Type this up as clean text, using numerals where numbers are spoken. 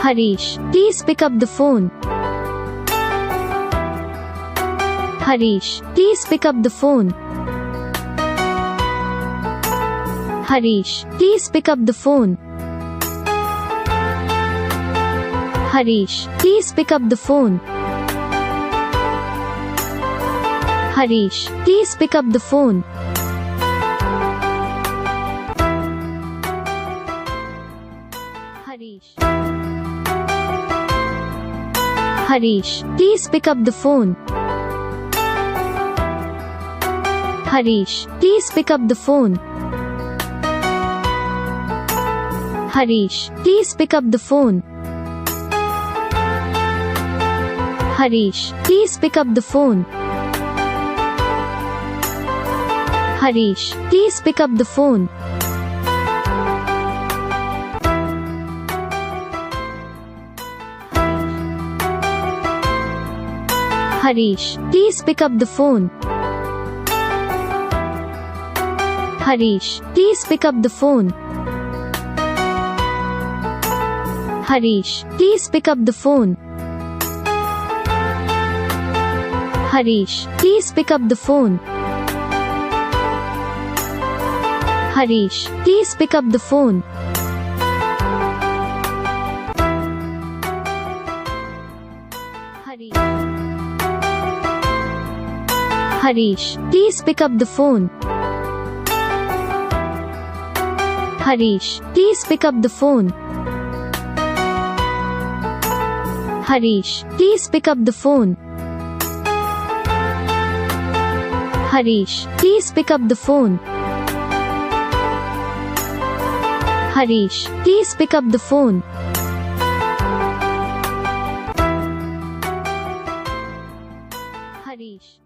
Harish, please pick up the phone. Harish, please pick up the phone. Harish, please pick up the phone. Harish, please pick up the phone. Harish, please pick up the phone. Harish. Harish, please pick up the phone. Harish, please pick up the phone. Harish, please pick up the phone. Harish, please pick up the phone. Harish, please pick up the phone. Harish, please pick up the phone. Harish, please pick up the phone. Harish, please pick up the phone. Harish, please pick up the phone. Harish, please pick up the phone. Harish. Harish, please pick up the phone. Harish, please pick up the phone. Harish, please pick up the phone. Harish, please pick up the phone. Harish, please pick up the phone. Harish.